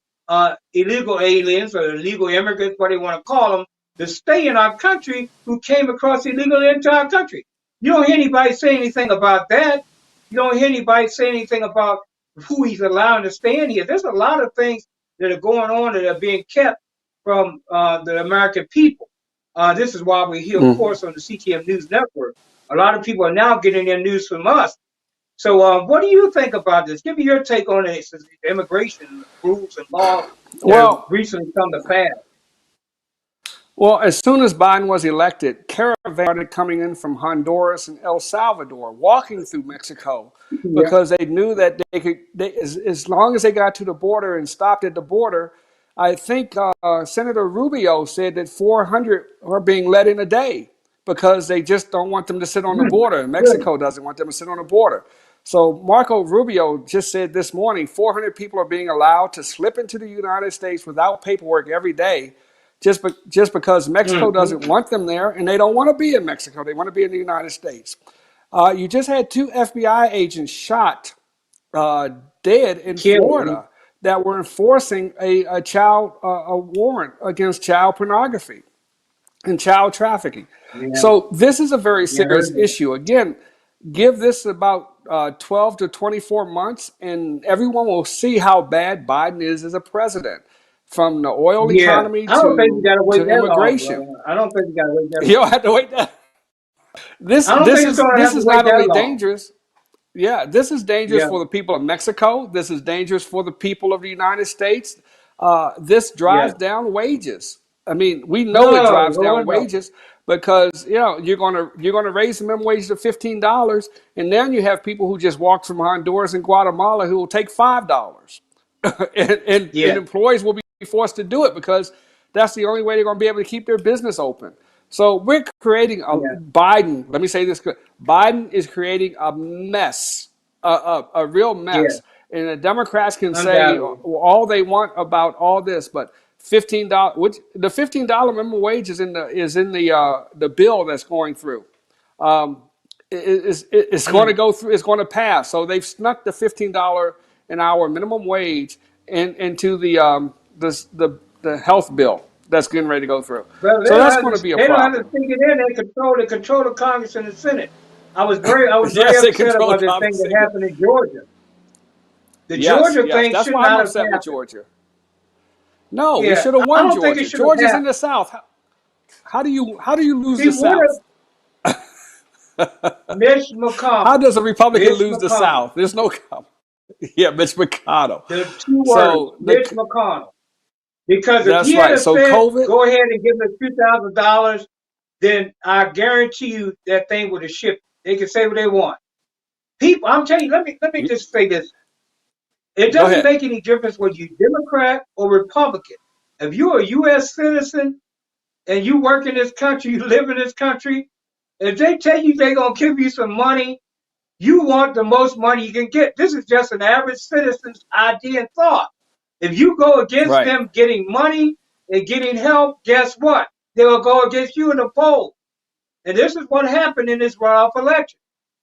[SPEAKER 1] illegal aliens or illegal immigrants, what they want to call them, to stay in our country who came across illegally into our country. You don't hear anybody say anything about that. You don't hear anybody say anything about who he's allowing to stay in here. There's a lot of things that are going on that are being kept from the American people. This is why we're here, of
[SPEAKER 2] Hmm.
[SPEAKER 1] course, on the CTM News Network. A lot of people are now getting their news from us. So, what do you think about this? Give me your take on it, immigration rules and laws that have
[SPEAKER 2] Well,
[SPEAKER 1] recently come to pass.
[SPEAKER 2] Well, as soon as Biden was elected, caravans started coming in from Honduras and El Salvador, walking through Mexico,
[SPEAKER 1] Yeah.
[SPEAKER 2] because they knew that they could, as long as they got to the border and stopped at the border. I think Senator Rubio said that 400 are being let in a day because they just don't want them to sit on the
[SPEAKER 1] Mm,
[SPEAKER 2] border. And
[SPEAKER 1] good.
[SPEAKER 2] Mexico doesn't want them to sit on the border. So Marco Rubio just said this morning 400 people are being allowed to slip into the United States without paperwork every day just because Mexico doesn't
[SPEAKER 1] Mm-hmm.
[SPEAKER 2] want them there and they don't want to be in Mexico. They want to be in the United States. You just had two FBI agents shot dead in
[SPEAKER 1] Kill.
[SPEAKER 2] Florida that were enforcing a warrant against child pornography and child trafficking.
[SPEAKER 1] Yeah.
[SPEAKER 2] So this is a very
[SPEAKER 1] Yeah. I
[SPEAKER 2] serious
[SPEAKER 1] heard that.
[SPEAKER 2] issue. Again, give this about 12 to 24 months, and everyone will see how bad Biden is as a president, from the oil
[SPEAKER 1] Yeah,
[SPEAKER 2] economy
[SPEAKER 1] I don't think you got to wait
[SPEAKER 2] to
[SPEAKER 1] that long,
[SPEAKER 2] immigration.
[SPEAKER 1] brother. I don't think you got to wait that
[SPEAKER 2] You
[SPEAKER 1] long.
[SPEAKER 2] don't have to wait that. This
[SPEAKER 1] I don't
[SPEAKER 2] this
[SPEAKER 1] think it's
[SPEAKER 2] is
[SPEAKER 1] going to
[SPEAKER 2] this
[SPEAKER 1] have to
[SPEAKER 2] is
[SPEAKER 1] wait
[SPEAKER 2] not
[SPEAKER 1] that
[SPEAKER 2] only
[SPEAKER 1] long.
[SPEAKER 2] dangerous. Yeah, this is dangerous
[SPEAKER 1] Yeah,
[SPEAKER 2] for the people of Mexico. This is dangerous for the people of the United States. This
[SPEAKER 1] yeah.
[SPEAKER 2] drives down wages. I mean, we know it
[SPEAKER 1] No,
[SPEAKER 2] drives down
[SPEAKER 1] Lord, no.
[SPEAKER 2] wages because you're gonna raise the minimum wage to $15, and then you have people who just walk from Honduras and Guatemala who will take $5, and
[SPEAKER 1] Yeah,
[SPEAKER 2] employees will be forced to do it because that's the only way they're going to be able to keep their business open. So we're creating a
[SPEAKER 1] yeah,
[SPEAKER 2] Biden. Let me say this: Biden is creating a mess, a real
[SPEAKER 1] yeah.
[SPEAKER 2] mess. And the Democrats can say
[SPEAKER 1] Undoubtedly.
[SPEAKER 2] all they want about all this, but $15, which the $15 minimum wage is in the bill that's going through. Um, it's going to
[SPEAKER 1] Mm.
[SPEAKER 2] go through. It's going to pass. So they've snuck the $15 an hour minimum wage into the health bill that's getting ready to go through.
[SPEAKER 1] But
[SPEAKER 2] So that's going to be a
[SPEAKER 1] they don't have to
[SPEAKER 2] problem.
[SPEAKER 1] stick it in. They control the Congress and the Senate. I was very
[SPEAKER 2] Yes, they
[SPEAKER 1] upset
[SPEAKER 2] control
[SPEAKER 1] about this thing that
[SPEAKER 2] conversation.
[SPEAKER 1] happened in Georgia. The
[SPEAKER 2] Yes,
[SPEAKER 1] Georgia
[SPEAKER 2] yes.
[SPEAKER 1] thing
[SPEAKER 2] That's
[SPEAKER 1] should
[SPEAKER 2] why I'm
[SPEAKER 1] not have
[SPEAKER 2] upset with
[SPEAKER 1] happened.
[SPEAKER 2] Georgia. No, we
[SPEAKER 1] Yeah,
[SPEAKER 2] should have
[SPEAKER 1] I
[SPEAKER 2] won
[SPEAKER 1] don't think it
[SPEAKER 2] Georgia.
[SPEAKER 1] should have
[SPEAKER 2] Georgia's in
[SPEAKER 1] happened.
[SPEAKER 2] the South. How do you lose
[SPEAKER 1] See,
[SPEAKER 2] the
[SPEAKER 1] what if
[SPEAKER 2] South?
[SPEAKER 1] Mitch
[SPEAKER 2] How
[SPEAKER 1] McConnell,
[SPEAKER 2] does a Republican
[SPEAKER 1] Mitch
[SPEAKER 2] lose the
[SPEAKER 1] McConnell,
[SPEAKER 2] South? There's no. Yeah, Mitch McConnell.
[SPEAKER 1] the two words,
[SPEAKER 2] So
[SPEAKER 1] Mitch McConnell. Because if
[SPEAKER 2] that's
[SPEAKER 1] he had
[SPEAKER 2] right.
[SPEAKER 1] have
[SPEAKER 2] So
[SPEAKER 1] said,
[SPEAKER 2] COVID.
[SPEAKER 1] go ahead and give us $2,000, then I guarantee you that thing would have shipped. They can say what they want. People, I'm telling you, let me just say this. It
[SPEAKER 2] Go
[SPEAKER 1] doesn't
[SPEAKER 2] ahead.
[SPEAKER 1] make any difference whether you're Democrat or Republican. If you're a U.S. citizen and you work in this country, you live in this country, If they tell you they're going to give you some money, you want the most money you can get. This is just an average citizen's idea and thought. If you go against
[SPEAKER 2] Right.
[SPEAKER 1] them getting money and getting help, guess what? They will go against you in the poll. And this is what happened in this runoff election.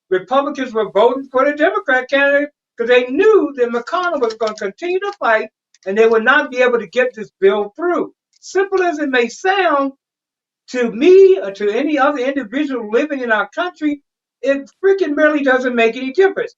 [SPEAKER 1] Republicans were voting for the Democrat candidate because they knew that McConnell was going to continue to fight and they would not be able to get this bill through. Simple as it may sound, to me or to any other individual living in our country, it freaking really doesn't make any difference.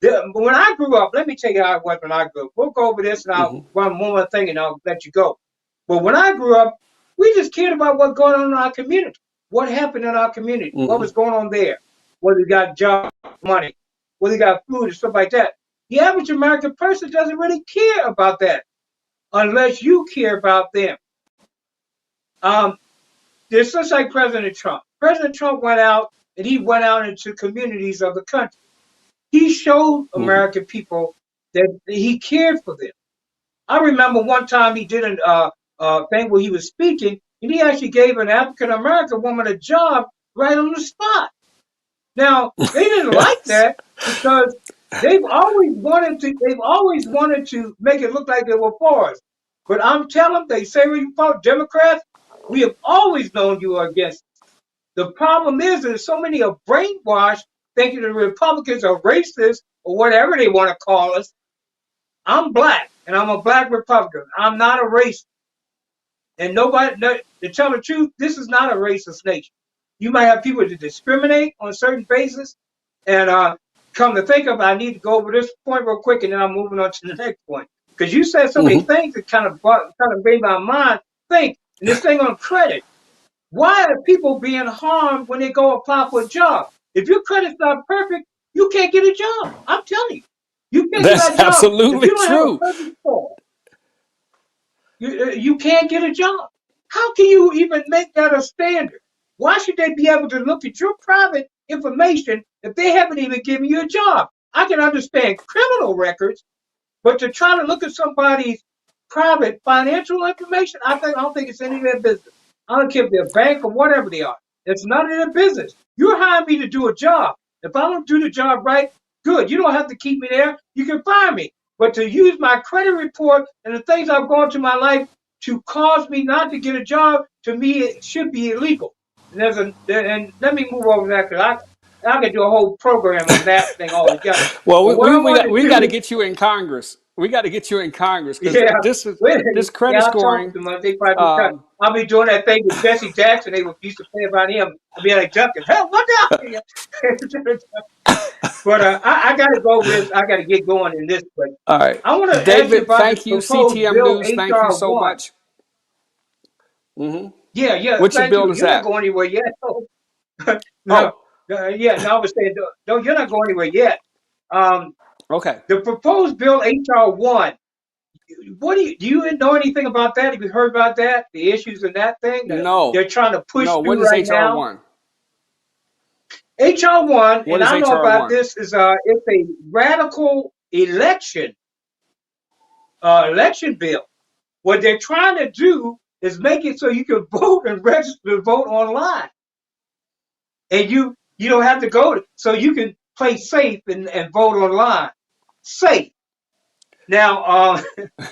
[SPEAKER 1] When I grew up, let me tell you how it was when I grew up. We'll go over this and I'll
[SPEAKER 2] Mm-hmm.
[SPEAKER 1] run one more thing and I'll let you go. But when I grew up, we just cared about what's going on in our community. What happened in our community? What
[SPEAKER 2] Mm-hmm.
[SPEAKER 1] was going on there? Whether you got job, money, whether you got food and stuff like that. The average American person doesn't really care about that unless you care about them. Um, there's just like President Trump. President Trump went out and he went out into communities of the country. He showed
[SPEAKER 2] Mm-hmm.
[SPEAKER 1] American people that he cared for them. I remember one time he did a thing where he was speaking, and he actually gave an African American woman a job right on the spot. Now they didn't like
[SPEAKER 2] Yes.
[SPEAKER 1] that because they've always wanted to make it look like they were for us. But I'm telling them, they say we vote Democrats, we have always known you are against. The problem is there's so many are brainwashed thinking the Republicans are racist or whatever they want to call us. I'm black and I'm a black Republican. I'm not a racist. And nobody, no, to tell the truth, this is not a racist nation. You might have people that discriminate on certain basis. And come to think of it, I need to go over this point real quick and then I'm moving on to the next point. Because you said so many
[SPEAKER 2] Mm-hmm.
[SPEAKER 1] things that kind of made my mind think. And this thing on credit. Why are people being harmed when they go apply for a job? If your credit's not perfect, you can't get a job. I'm telling you. You can't get
[SPEAKER 2] That's
[SPEAKER 1] that job. If
[SPEAKER 2] absolutely
[SPEAKER 1] you don't have a
[SPEAKER 2] true.
[SPEAKER 1] perfect score, you can't get a job. How can you even make that a standard? Why should they be able to look at your private information if they haven't even given you a job? I can understand criminal records, but to try to look at somebody's private financial information, I don't think it's any of their business. I don't care if they're a bank or whatever they are. It's none of their business. You're hiring me to do a job. If I don't do the job right, good. You don't have to keep me there. You can fire me. But to use my credit report and the things I've gone through my life to cause me not to get a job, to me, it should be illegal. And let me move over that because I could do a whole program on that thing altogether.
[SPEAKER 2] Well,
[SPEAKER 1] But what I
[SPEAKER 2] we
[SPEAKER 1] wanted to
[SPEAKER 2] we got to
[SPEAKER 1] do,
[SPEAKER 2] get you in Congress. We got to get you in Congress because
[SPEAKER 1] yeah, wait,
[SPEAKER 2] this credit
[SPEAKER 1] yeah, I'll talk to
[SPEAKER 2] scoring.
[SPEAKER 1] them. They probably be cut.
[SPEAKER 2] Um,
[SPEAKER 1] I'll be doing that thing with Jesse Jackson. They used to play about him. I'll be like, Duncan, hell, what the hell? But I got to go with this. I got to get going in this. But
[SPEAKER 2] all right,
[SPEAKER 1] I want to ask you
[SPEAKER 2] David.
[SPEAKER 1] about this
[SPEAKER 2] Thank you.
[SPEAKER 1] proposed
[SPEAKER 2] CTM
[SPEAKER 1] bill
[SPEAKER 2] News. Thank you
[SPEAKER 1] HR
[SPEAKER 2] so
[SPEAKER 1] one.
[SPEAKER 2] much. Hmm.
[SPEAKER 1] Yeah, yeah.
[SPEAKER 2] What's your
[SPEAKER 1] Thank you.
[SPEAKER 2] bill is
[SPEAKER 1] You're not
[SPEAKER 2] that?
[SPEAKER 1] going anywhere yet. No,
[SPEAKER 2] Oh,
[SPEAKER 1] yeah. No, I was saying, no, you're not going anywhere yet. Um,
[SPEAKER 2] okay.
[SPEAKER 1] the proposed bill HR one. What do you know anything about that? Have you heard about that? The issues in that thing that
[SPEAKER 2] No,
[SPEAKER 1] they're trying to push
[SPEAKER 2] no. What
[SPEAKER 1] through
[SPEAKER 2] is
[SPEAKER 1] right
[SPEAKER 2] HR
[SPEAKER 1] now?
[SPEAKER 2] one?
[SPEAKER 1] HR one,
[SPEAKER 2] What
[SPEAKER 1] and
[SPEAKER 2] is
[SPEAKER 1] I know
[SPEAKER 2] HR
[SPEAKER 1] about
[SPEAKER 2] one?
[SPEAKER 1] this is it's a radical election bill. What they're trying to do is make it so you can vote and register to vote online, and you don't have to so you can play safe and vote online. Safe. Now,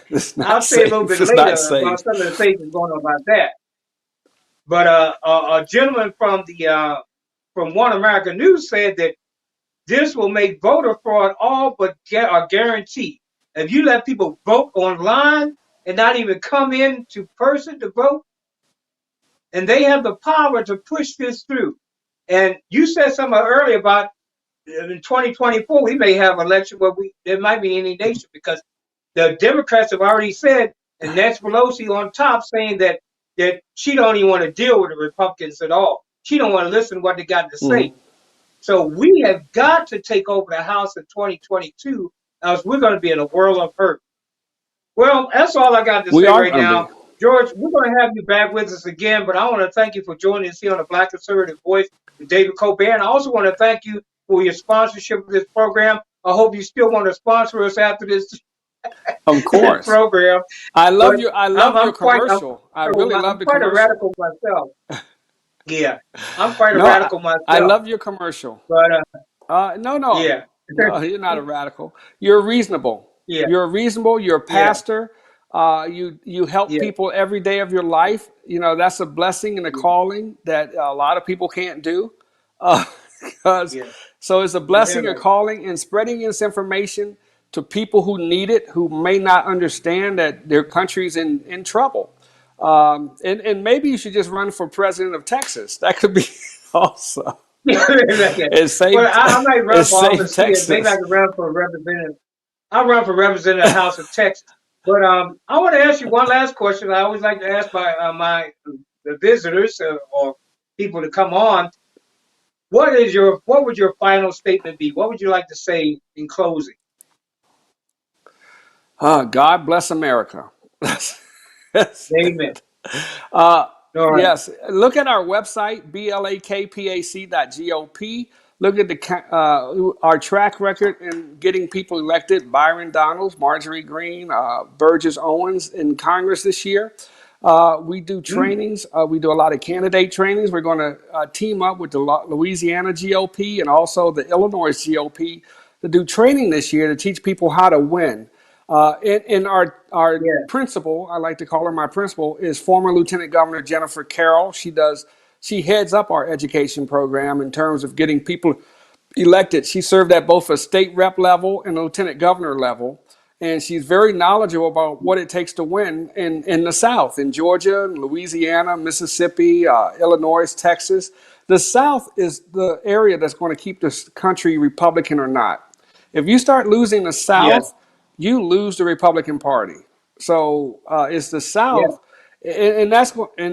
[SPEAKER 2] It's
[SPEAKER 1] I'll
[SPEAKER 2] not
[SPEAKER 1] say a little bit
[SPEAKER 2] safe. It's not
[SPEAKER 1] later about
[SPEAKER 2] safe.
[SPEAKER 1] some of the things that's going on about that. But a gentleman from One American News said that this will make voter fraud all but are guaranteed. If you let people vote online and not even come in to person to vote, and they have the power to push this through. And you said something earlier about in 2024 we may have an election where there might be any nation because the Democrats have already said, and Nancy Pelosi on top saying that she don't even want to deal with the Republicans at all. She don't want to listen to what they got to say.
[SPEAKER 2] Hmm.
[SPEAKER 1] So we have got to take over the House in 2022, else we're going to be in a world of hurt. Well, that's all I got to
[SPEAKER 2] We
[SPEAKER 1] say
[SPEAKER 2] are
[SPEAKER 1] right
[SPEAKER 2] going to be.
[SPEAKER 1] now. George, we're going to have you back with us again, but I want to thank you for joining us here on the Black Conservative Voice with David Colbert. And I also want to thank you for your sponsorship of this program. I hope you still want to sponsor us after this
[SPEAKER 2] Of course.
[SPEAKER 1] program.
[SPEAKER 2] I
[SPEAKER 1] But
[SPEAKER 2] love you. I
[SPEAKER 1] I'm,
[SPEAKER 2] love
[SPEAKER 1] I'm
[SPEAKER 2] your
[SPEAKER 1] quite I'm,
[SPEAKER 2] commercial. I really love
[SPEAKER 1] I'm
[SPEAKER 2] the
[SPEAKER 1] quite a
[SPEAKER 2] commercial.
[SPEAKER 1] radical myself. Yeah, I'm quite a
[SPEAKER 2] No,
[SPEAKER 1] radical
[SPEAKER 2] I
[SPEAKER 1] myself,
[SPEAKER 2] love your commercial.
[SPEAKER 1] but
[SPEAKER 2] No, no,
[SPEAKER 1] yeah,
[SPEAKER 2] no, you're not a radical. You're reasonable.
[SPEAKER 1] yeah,
[SPEAKER 2] You're reasonable. You're a
[SPEAKER 1] yeah,
[SPEAKER 2] pastor. You help
[SPEAKER 1] yeah,
[SPEAKER 2] people every day of your life. You know, that's a blessing and a
[SPEAKER 1] yeah,
[SPEAKER 2] calling that a lot of people can't do. Uh, 'cause-
[SPEAKER 1] yeah.
[SPEAKER 2] so it's a
[SPEAKER 1] You hear
[SPEAKER 2] blessing, a
[SPEAKER 1] me?
[SPEAKER 2] calling, and spreading this information to people who need it, who may not understand that their country's in trouble. And maybe you should just run for president of Texas. That could be awesome.
[SPEAKER 1] Okay.
[SPEAKER 2] It
[SPEAKER 1] Well,
[SPEAKER 2] saved
[SPEAKER 1] I might run
[SPEAKER 2] it
[SPEAKER 1] for
[SPEAKER 2] saved
[SPEAKER 1] office here. Maybe I
[SPEAKER 2] Texas.
[SPEAKER 1] can run for representative. I'll run for representative of the House of Texas. But I want to ask you one last question. I always like to ask my the visitors or people to come on. What would your final statement be? What would you like to say in closing?
[SPEAKER 2] God bless America. That's
[SPEAKER 1] Amen.
[SPEAKER 2] it. Uh,
[SPEAKER 1] All right.
[SPEAKER 2] yes, look at our website, blakpac.gop. Look at our track record in getting people elected. Byron Donalds, Marjorie Greene, Burgess Owens in Congress this year. We do
[SPEAKER 1] Mm,
[SPEAKER 2] trainings. We do a lot of candidate trainings. We're going to team up with the Louisiana GOP and also the Illinois GOP to do training this year to teach people how to win. And our
[SPEAKER 1] yeah.
[SPEAKER 2] principal, I like to call her my principal, is former Lieutenant Governor Jennifer Carroll. She heads up our education program in terms of getting people elected. She served at both a state rep level and a lieutenant governor level. And she's very knowledgeable about what it takes to win in the South, in Georgia, Louisiana, Mississippi, Illinois, Texas. The South is the area that's going to keep this country Republican or not. If you start losing the
[SPEAKER 1] Yeah.
[SPEAKER 2] South, you lose the Republican Party. So it's the
[SPEAKER 1] Yeah.
[SPEAKER 2] South, and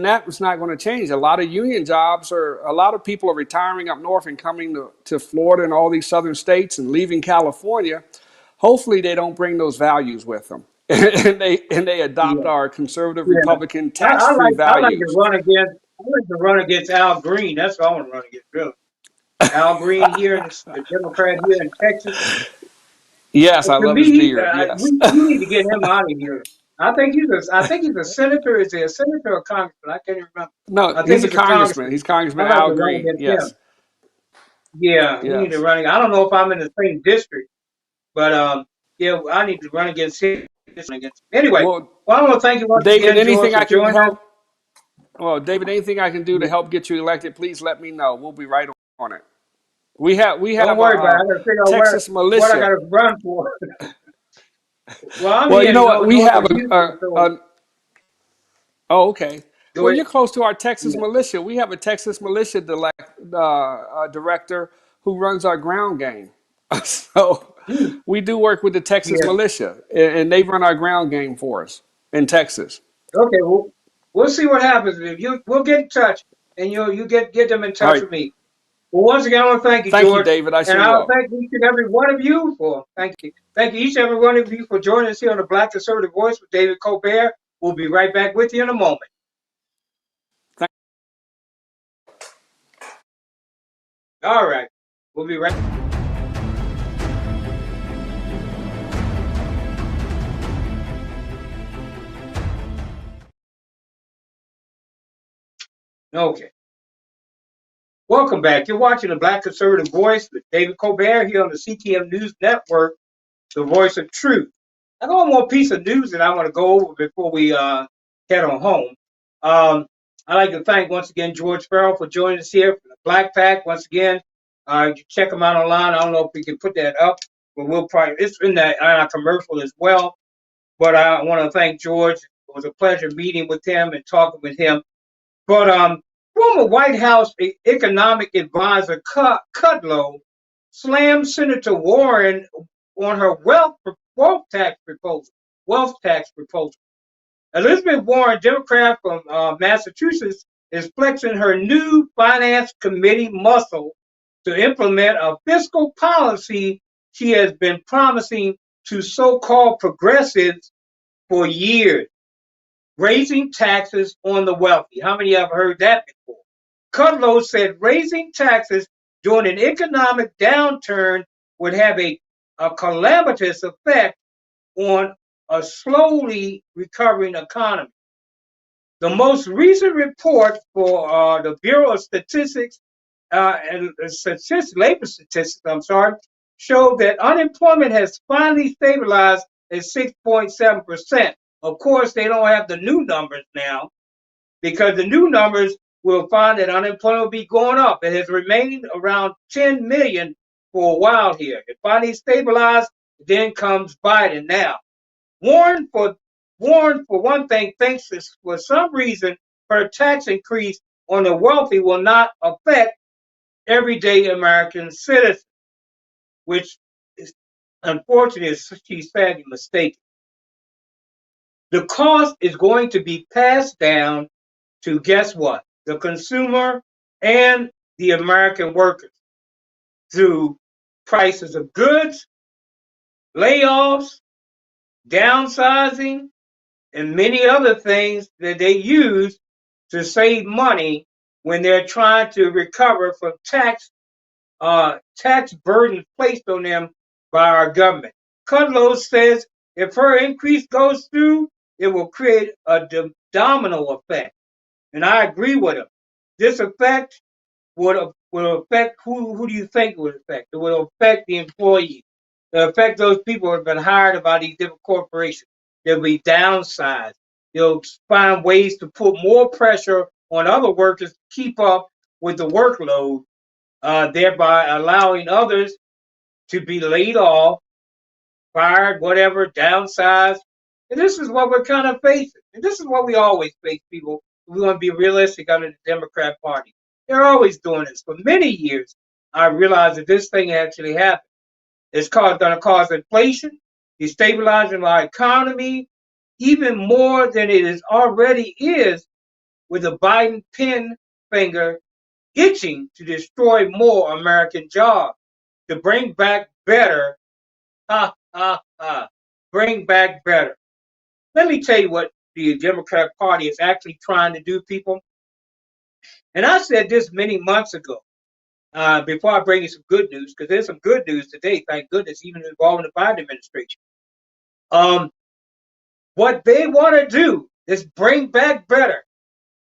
[SPEAKER 2] that was not going to change. A lot of union jobs are a lot of people are retiring up north and coming to Florida and all these southern states and leaving California. Hopefully, they don't bring those values with them, and they adopt
[SPEAKER 1] Yeah.
[SPEAKER 2] our conservative
[SPEAKER 1] Yeah.
[SPEAKER 2] Republican
[SPEAKER 1] I
[SPEAKER 2] tax-free
[SPEAKER 1] like to
[SPEAKER 2] values.
[SPEAKER 1] run against. I like to run against Al Green. That's what I want to run against. Really, Al Green here, the Democrat here in Texas.
[SPEAKER 2] Yes, I
[SPEAKER 1] To
[SPEAKER 2] love
[SPEAKER 1] me,
[SPEAKER 2] his beard. Yes.
[SPEAKER 1] we need to get him out of here. I think he's a senator. Is he a senator or congressman? I can't even remember.
[SPEAKER 2] No,
[SPEAKER 1] I think
[SPEAKER 2] he's a
[SPEAKER 1] he's a
[SPEAKER 2] congressman.
[SPEAKER 1] congressman.
[SPEAKER 2] He's Congressman
[SPEAKER 1] I'd like
[SPEAKER 2] Al
[SPEAKER 1] to run
[SPEAKER 2] Green.
[SPEAKER 1] against
[SPEAKER 2] Yes.
[SPEAKER 1] him. Yeah, we need to
[SPEAKER 2] Yes.
[SPEAKER 1] run. I don't know if I'm in the same district, but yeah, I need to run against him. Anyway,
[SPEAKER 2] Well,
[SPEAKER 1] well, I want to thank you once
[SPEAKER 2] David,
[SPEAKER 1] again, George,
[SPEAKER 2] anything
[SPEAKER 1] for
[SPEAKER 2] I can
[SPEAKER 1] joining us.
[SPEAKER 2] help? Well, David, anything I can do to help get you elected, please let me know. We'll be right on it. We
[SPEAKER 1] Don't
[SPEAKER 2] have
[SPEAKER 1] worry about it. I got to figure out
[SPEAKER 2] Texas
[SPEAKER 1] what I got
[SPEAKER 2] militia.
[SPEAKER 1] to run for. Well, I'm
[SPEAKER 2] Well,
[SPEAKER 1] here
[SPEAKER 2] you
[SPEAKER 1] in
[SPEAKER 2] know what? We
[SPEAKER 1] north
[SPEAKER 2] have
[SPEAKER 1] of Houston, so
[SPEAKER 2] oh, okay.
[SPEAKER 1] go
[SPEAKER 2] Well,
[SPEAKER 1] ahead.
[SPEAKER 2] you're close to our Texas
[SPEAKER 1] Yeah.
[SPEAKER 2] militia. We have a Texas militia director who runs our ground game. So
[SPEAKER 1] Hmm.
[SPEAKER 2] we do work with the Texas
[SPEAKER 1] Yeah.
[SPEAKER 2] militia, and they run our ground game for us in Texas.
[SPEAKER 1] Okay. Well, we'll see what happens. If you, we'll get in touch, and you get them in
[SPEAKER 2] All
[SPEAKER 1] touch
[SPEAKER 2] right.
[SPEAKER 1] with me. Well, once again, I want to thank you,
[SPEAKER 2] Thank you,
[SPEAKER 1] George,
[SPEAKER 2] David. I
[SPEAKER 1] and
[SPEAKER 2] sure
[SPEAKER 1] I'll
[SPEAKER 2] will.
[SPEAKER 1] thank each and every one of you for thank you each and every one of you for joining us here on the Black Conservative Voice with David Colbert. We'll be right back with you in a moment. All right, we'll be right. Okay. Welcome back. You're watching the Black Conservative Voice with David Colbert here on the CTM News Network, the voice of truth. I got one more piece of news that I want to go over before we head on home. I'd like to thank once again George Farrell for joining us here for the Black Pack. Once again, you can check him out online. I don't know if we can put that up, but we'll probably it's in that commercial as well. But I want to thank George. It was a pleasure meeting with him and talking with him. But former White House economic advisor Kudlow slammed Senator Warren on her wealth tax proposal. Wealth tax proposal. Elizabeth Warren, Democrat from Massachusetts, is flexing her new Finance Committee muscle to implement a fiscal policy she has been promising to so-called progressives for years, raising taxes on the wealthy. How many have heard that before? Kudlow said raising taxes during an economic downturn would have a calamitous effect on a slowly recovering economy. The most recent report for the Bureau of Statistics and labor statistics, I'm sorry, showed that unemployment has finally stabilized at 6.7%. Of course, they don't have the new numbers now because the new numbers will find that unemployment will be going up. It has remained around 10 million for a while here. It finally stabilized, then comes Biden now. Warren, for one thing, thinks that for some reason her tax increase on the wealthy will not affect everyday American citizens, which is unfortunate. She's sadly mistaken. The cost is going to be passed down to, guess what? The consumer and the American workers through prices of goods, layoffs, downsizing, and many other things that they use to save money when they're trying to recover from tax burden placed on them by our government. Kudlow says if her increase goes through, it will create a domino effect, and I agree with him. This effect will affect who do you think it would affect? It will affect the employees. It will affect those people who have been hired by these different corporations. They'll be downsized. They'll find ways to put more pressure on other workers to keep up with the workload, thereby allowing others to be laid off, fired, whatever, downsized. And this is what we're kind of facing. And this is what we always face, people. We want to be realistic under the Democrat Party. They're always doing this. For many years, I realized that this thing actually happened. It's going to cause inflation, destabilizing our economy, even more than it is already is, with the Biden pin finger itching to destroy more American jobs, to bring back better, ha, ha, ha, bring back better. Let me tell you what the Democrat Party is actually trying to do, people. And I said this many months ago, before I bring you some good news, because there's some good news today, thank goodness, even involving the Biden administration. What they want to do is bring back better.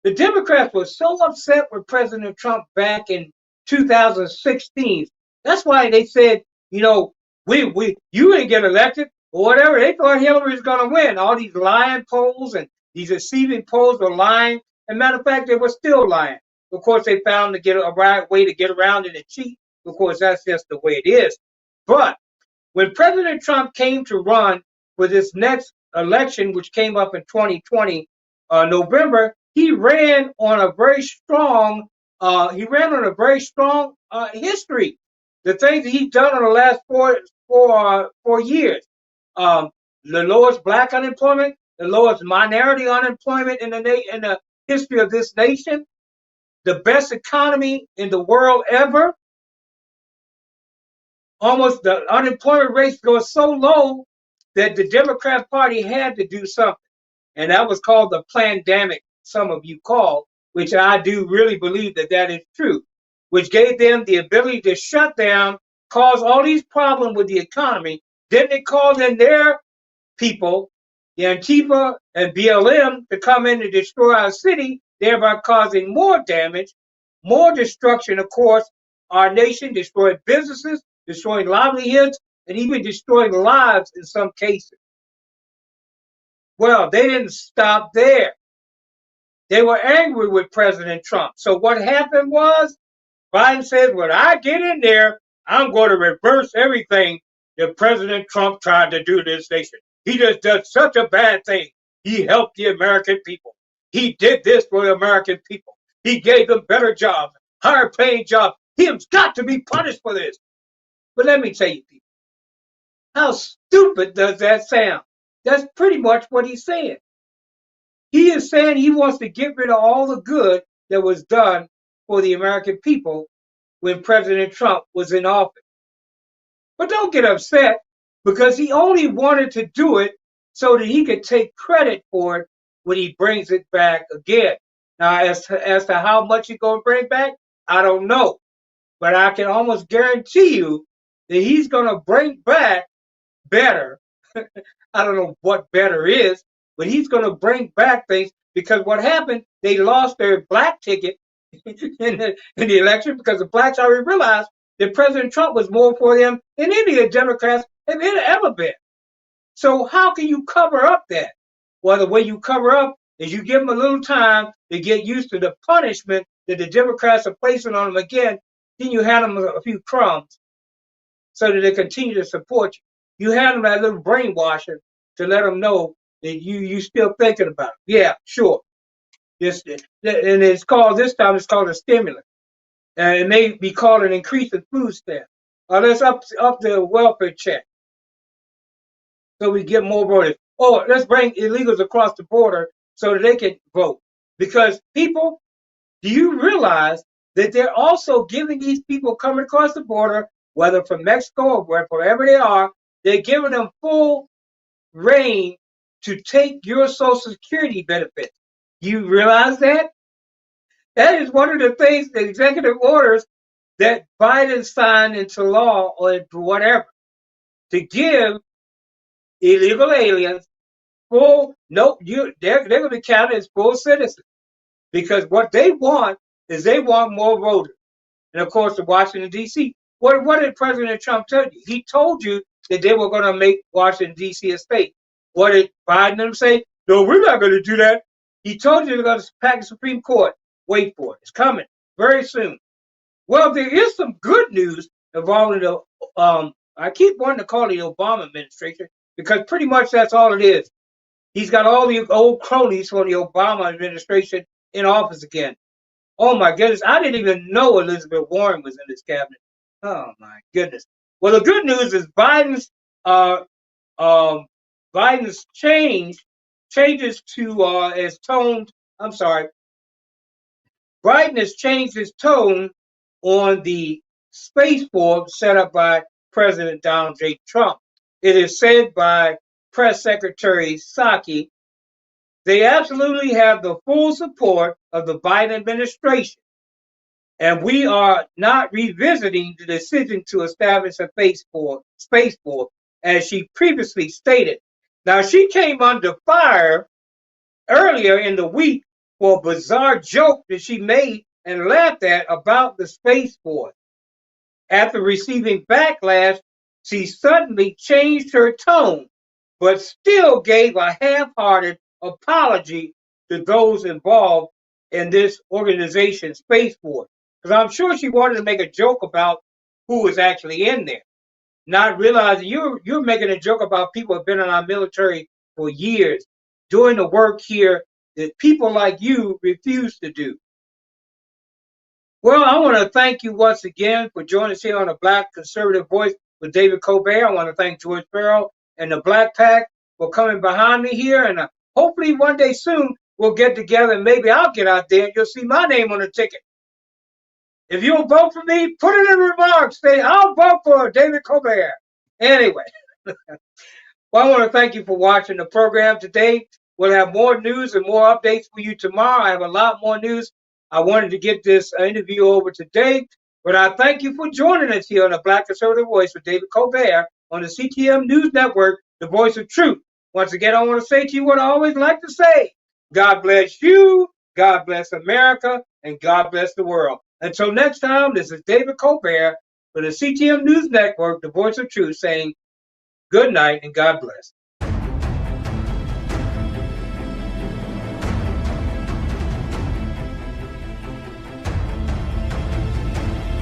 [SPEAKER 1] The Democrats were so upset with President Trump back in 2016. That's why they said, you didn't get elected or whatever. They thought Hillary was going to win. All these lying polls and these deceiving polls were lying. And matter of fact, they were still lying. Of course, they found to get a right way to get around it and cheat. Of course, that's just the way it is. But when President Trump came to run for this next election, which came up in 2020 November, he ran on a very strong history. The things that he's done in the last four years, the lowest black unemployment, the lowest minority unemployment in the history of this nation, the best economy in the world ever. Almost the unemployment rate goes so low that the Democrat Party had to do something. And that was called the pandemic, some of you call, which I do really believe that is true, which gave them the ability to shut down, cause all these problems with the economy. Then they called in their people, the Antifa and BLM, to come in and destroy our city, thereby causing more damage, more destruction, of course, our nation, destroying businesses, destroying livelihoods, and even destroying lives in some cases. Well, they didn't stop there. They were angry with President Trump. So what happened was, Biden said, when I get in there, I'm going to reverse everything that President Trump tried to do to this nation. He just does such a bad thing. He helped the American people. He did this for the American people. He gave them better jobs, higher paying jobs. He has got to be punished for this. But let me tell you, people, how stupid does that sound? That's pretty much what he's saying. He is saying he wants to get rid of all the good that was done for the American people when President Trump was in office. But don't get upset, because he only wanted to do it so that he could take credit for it when he brings it back again. Now, as to how much he's going to bring back, I don't know. But I can almost guarantee you that he's going to bring back better. I don't know what better is, but he's going to bring back things because what happened, they lost their black ticket in the election because the blacks already realized that President Trump was more for them than any of the Democrats have ever been. So how can you cover up that? Well, the way you cover up is you give them a little time to get used to the punishment that the Democrats are placing on them again. Then you hand them a few crumbs so that they continue to support you. You hand them that little brainwashing to let them know that you still thinking about it. Yeah, sure. This and it's called this time. It's called a stimulus, and it may be called an increase in food stamp. Let's up the welfare check so we get more voters. Oh, let's bring illegals across the border so that they can vote. Because people, do you realize that they're also giving these people coming across the border, whether from Mexico or wherever they are, they're giving them full reign to take your Social Security benefits. You realize that? That is one of the things, the executive orders that Biden signed into law or whatever, to give illegal aliens full, no, they're going to be counted as full citizens, because what they want is they want more voters. And of course, the Washington, D.C. What did President Trump tell you? He told you that they were going to make Washington, D.C. a state. What did Biden and them say? No, we're not going to do that. He told you they're going to pack the Supreme Court. Wait for it. It's coming very soon. Well, there is some good news involving the, I keep wanting to call it the Obama administration, because pretty much that's all it is. He's got all the old cronies from the Obama administration in office again. Oh my goodness, I didn't even know Elizabeth Warren was in this cabinet. Oh my goodness. Well, the good news is Biden's changes to his tone. I'm sorry. Biden has changed his tone on the space force set up by President Donald J. Trump. It is said by Press Secretary Psaki, they absolutely have the full support of the Biden administration, and we are not revisiting the decision to establish a space force, as she previously stated. Now, she came under fire earlier in the week for a bizarre joke that she made and laughed at about the Space Force. After receiving backlash, she suddenly changed her tone, but still gave a half-hearted apology to those involved in this organization, Space Force. Because I'm sure she wanted to make a joke about who was actually in there, not realizing you're making a joke about people who have been in our military for years, doing the work here that people like you refuse to do. Well, I want to thank you once again for joining us here on the Black Conservative Voice with David Colbert. I want to thank George Farrell and the Black Pack for coming behind me here. And hopefully one day soon we'll get together and maybe I'll get out there and you'll see my name on the ticket. If you'll vote for me, put it in the remarks. Say, I'll vote for David Colbert. Anyway, well, I want to thank you for watching the program today. We'll have more news and more updates for you tomorrow. I have a lot more news. I wanted to get this interview over today, but I thank you for joining us here on the Black Conservative Voice with David Colbert on the CTM News Network, the voice of truth. Once again, I want to say to you what I always like to say. God bless you, God bless America, and God bless the world. Until next time, this is David Colbert for the CTM News Network, the voice of truth, saying good night and God bless.